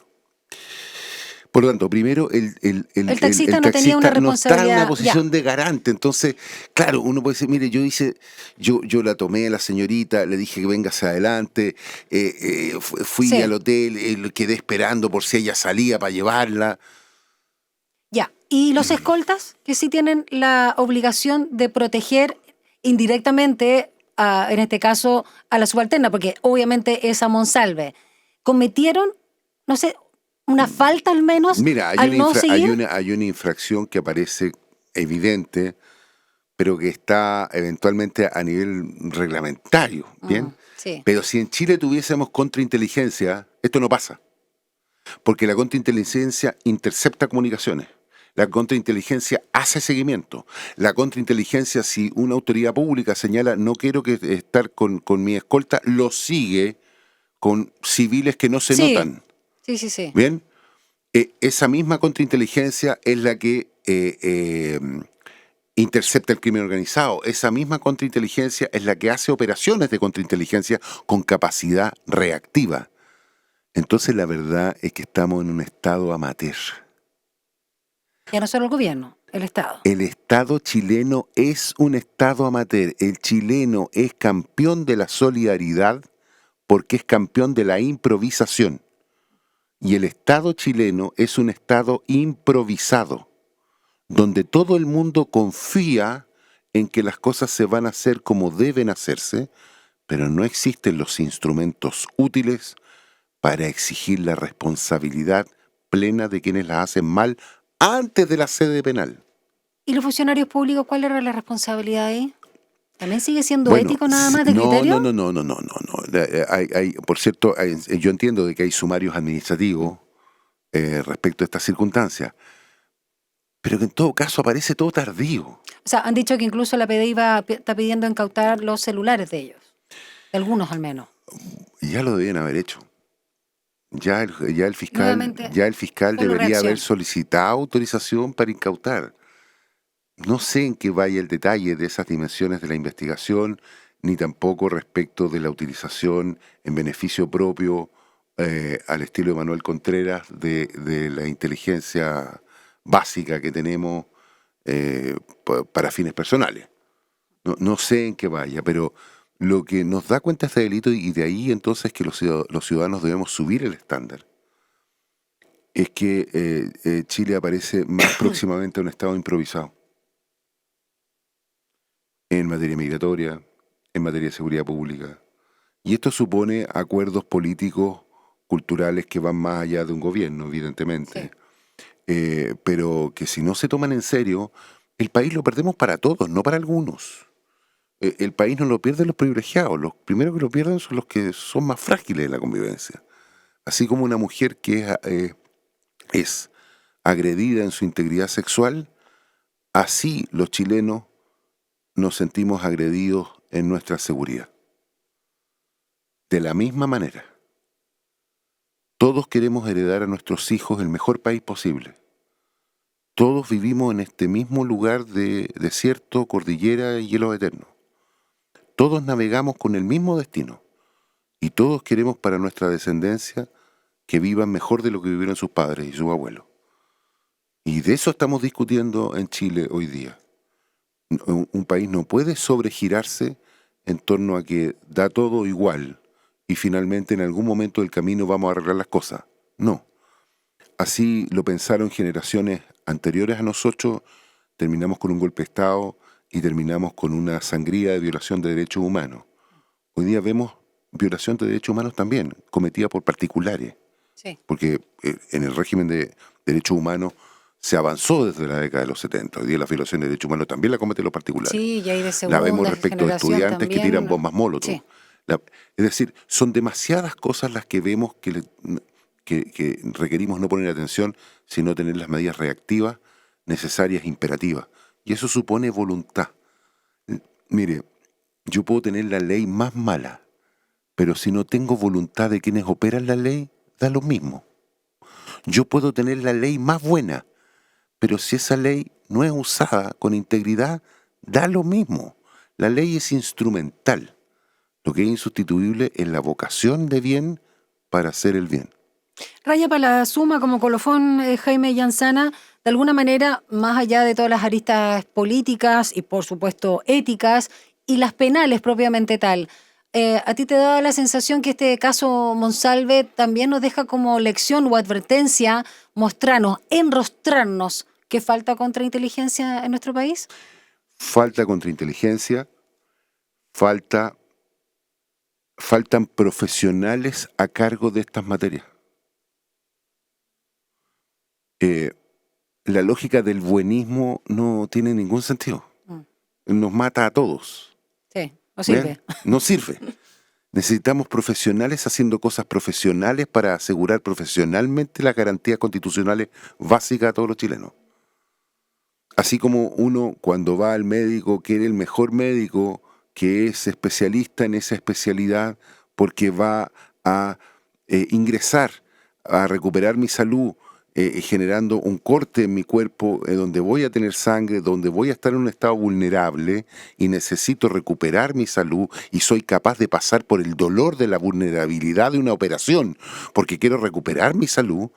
Por lo tanto, primero El taxista no tenía no está una en una responsabilidad. posición de garante. Entonces, claro, uno puede decir, mire, yo la tomé a la señorita, le dije que véngase adelante, fui Sí. al hotel, quedé esperando por si ella salía para llevarla. Ya. ¿Y los escoltas, que sí tienen la obligación de proteger indirectamente, en este caso, a la subalterna? Porque obviamente es a Monsalve. ¿Cometieron, no sé, una falta al menos Mira, al no seguir? hay una infracción que aparece evidente, pero que está eventualmente a nivel reglamentario, ¿bien? Sí. Pero si en Chile tuviésemos contrainteligencia, esto no pasa. Porque la contrainteligencia intercepta comunicaciones. La contrainteligencia hace seguimiento. La contrainteligencia, si una autoridad pública señala no quiero estar con mi escolta, lo sigue con civiles que no se Sí. notan. Sí. ¿Bien? Esa misma contrainteligencia es la que intercepta el crimen organizado. Esa misma contrainteligencia es la que hace operaciones de contrainteligencia con capacidad reactiva. Entonces la verdad es que estamos en un estado amateur. Ya no solo el gobierno, el Estado. El Estado chileno es un Estado amateur. El chileno es campeón de la solidaridad porque es campeón de la improvisación. Y el Estado chileno es un Estado improvisado, donde todo el mundo confía en que las cosas se van a hacer como deben hacerse, pero no existen los instrumentos útiles para exigir la responsabilidad plena de quienes las hacen mal antes de la sede penal. ¿Y los funcionarios públicos cuál era la responsabilidad ahí? ¿También sigue siendo ético nada más de no, criterio? No. Por cierto, yo entiendo de que hay sumarios administrativos respecto a estas circunstancias, pero que en todo caso aparece todo tardío. O sea, han dicho que incluso la PDI está pidiendo incautar los celulares de ellos. De algunos al menos. Ya lo debían haber hecho. Ya el fiscal Nuevamente, ¿cuál debería reacción? haber solicitado autorización para incautar. No sé en qué vaya el detalle de esas dimensiones de la investigación, ni tampoco respecto de la utilización en beneficio propio al estilo de Manuel Contreras de la inteligencia básica que tenemos para fines personales. No sé en qué vaya, pero lo que nos da cuenta este delito, y de ahí entonces que los ciudadanos debemos subir el estándar, es que Chile aparece más próximamente a un estado improvisado. En materia migratoria, en materia de seguridad pública. Y esto supone acuerdos políticos, culturales que van más allá de un gobierno, evidentemente. Pero que si no se toman en serio, el país lo perdemos para todos, no para algunos. El país no lo pierden los privilegiados, los primeros que lo pierden son los que son más frágiles en la convivencia. Así como una mujer que es agredida en su integridad sexual, así los chilenos nos sentimos agredidos en nuestra seguridad. De la misma manera, todos queremos heredar a nuestros hijos el mejor país posible. Todos vivimos en este mismo lugar de desierto, cordillera y hielo eterno. Todos navegamos con el mismo destino y todos queremos para nuestra descendencia que vivan mejor de lo que vivieron sus padres y sus abuelos. Y de eso estamos discutiendo en Chile hoy día. Un país no puede sobregirarse en torno a que da todo igual y finalmente en algún momento del camino vamos a arreglar las cosas. No. Así lo pensaron generaciones anteriores a nosotros, terminamos con un golpe de Estado y terminamos con una sangría de violación de derechos humanos. Hoy día vemos violación de derechos humanos también, cometida por particulares. Sí. Porque en el régimen de derechos humanos se avanzó desde la década de los 70. Hoy día la violación de derechos humanos también la cometen los particulares. Sí, y hay de segunda La vemos respecto a estudiantes también, que tiran bombas molotov. Sí. Es decir, son demasiadas cosas las que vemos que requerimos no poner atención, sino tener las medidas reactivas, necesarias, imperativas. Y eso supone voluntad. Mire, yo puedo tener la ley más mala, pero si no tengo voluntad de quienes operan la ley, da lo mismo. Yo puedo tener la ley más buena, pero si esa ley no es usada con integridad, Da lo mismo. La ley es instrumental. Lo que es insustituible es la vocación de bien para hacer el bien. Raya para la suma como colofón, Jaime Yanzana, de alguna manera, más allá de todas las aristas políticas y por supuesto éticas y las penales propiamente tal, ¿a ti te da la sensación que este caso Monsalve también nos deja como lección o advertencia mostrarnos, enrostrarnos que falta contrainteligencia en nuestro país? Falta contrainteligencia, faltan profesionales a cargo de estas materias. La lógica del buenismo no tiene ningún sentido. Nos mata a todos. Sí, no sirve. No sirve. Necesitamos profesionales haciendo cosas profesionales para asegurar profesionalmente las garantías constitucionales básicas a todos los chilenos. Así como uno cuando va al médico quiere el mejor médico que es especialista en esa especialidad porque va a ingresar, a recuperar mi salud, generando un corte en mi cuerpo donde voy a tener sangre, donde voy a estar en un estado vulnerable y necesito recuperar mi salud y soy capaz de pasar por el dolor de la vulnerabilidad de una operación porque quiero recuperar mi salud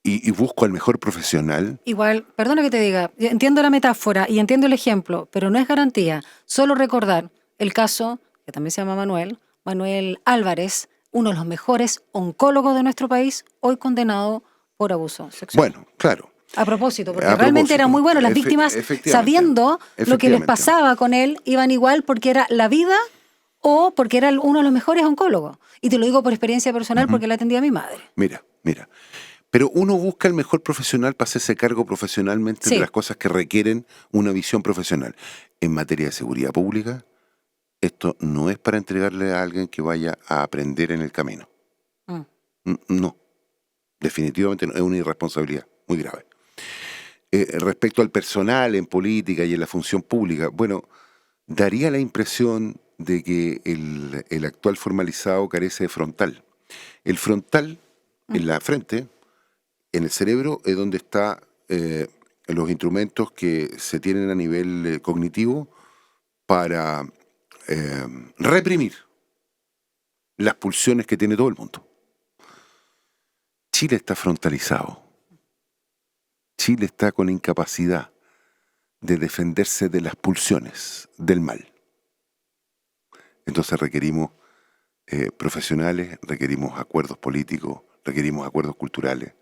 y busco al mejor profesional. Igual, perdona que te diga, entiendo la metáfora y entiendo el ejemplo, pero no es garantía. Solo recordar el caso, que también se llama Manuel Álvarez, uno de los mejores oncólogos de nuestro país, hoy condenado por abuso sexual. Bueno, claro. A propósito, porque realmente era muy bueno. Las víctimas, sabiendo lo que les pasaba con él, iban igual porque era la vida o porque era uno de los mejores oncólogos. Y te lo digo por experiencia personal porque la atendía a mi madre. Mira. Pero uno busca el mejor profesional para hacerse cargo profesionalmente de las cosas que requieren una visión profesional. En materia de seguridad pública, esto no es para entregarle a alguien que vaya a aprender en el camino. No. Definitivamente no, es una irresponsabilidad muy grave. Respecto al personal en política y en la función pública, bueno, daría la impresión de que el actual formalizado carece de frontal. El frontal, en la frente, en el cerebro, es donde están los instrumentos que se tienen a nivel cognitivo para reprimir las pulsiones que tiene todo el mundo. Chile está frontalizado. Chile está con incapacidad de defenderse de las pulsiones del mal. Entonces requerimos profesionales, requerimos acuerdos políticos, requerimos acuerdos culturales,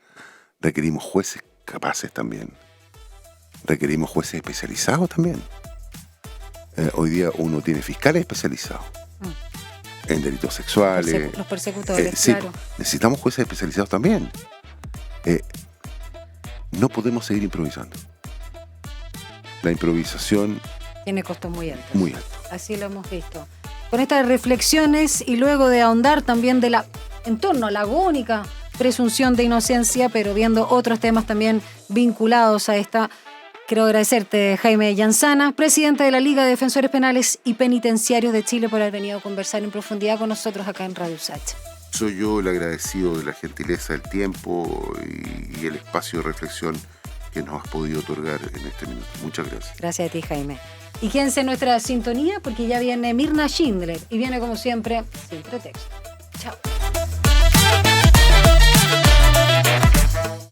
requerimos jueces capaces también, requerimos jueces especializados también. Hoy día uno tiene fiscales especializados en delitos sexuales. Los persecutores, sí, claro. Necesitamos jueces especializados también. No podemos seguir improvisando. La improvisación tiene costos muy altos. Muy altos. Así lo hemos visto. Con estas reflexiones y luego de ahondar también en torno a la agónica presunción de inocencia, pero viendo otros temas también vinculados a esta, quiero agradecerte, Jaime Yanzana, presidente de la Liga de Defensores Penales y Penitenciarios de Chile, por haber venido a conversar en profundidad con nosotros acá en Radio Usach. Soy yo el agradecido de la gentileza, del tiempo y el espacio de reflexión que nos has podido otorgar en este minuto. Muchas gracias. Gracias a ti, Jaime. Y quédense en nuestra sintonía porque ya viene Mirna Schindler y viene como siempre, sin pretexto.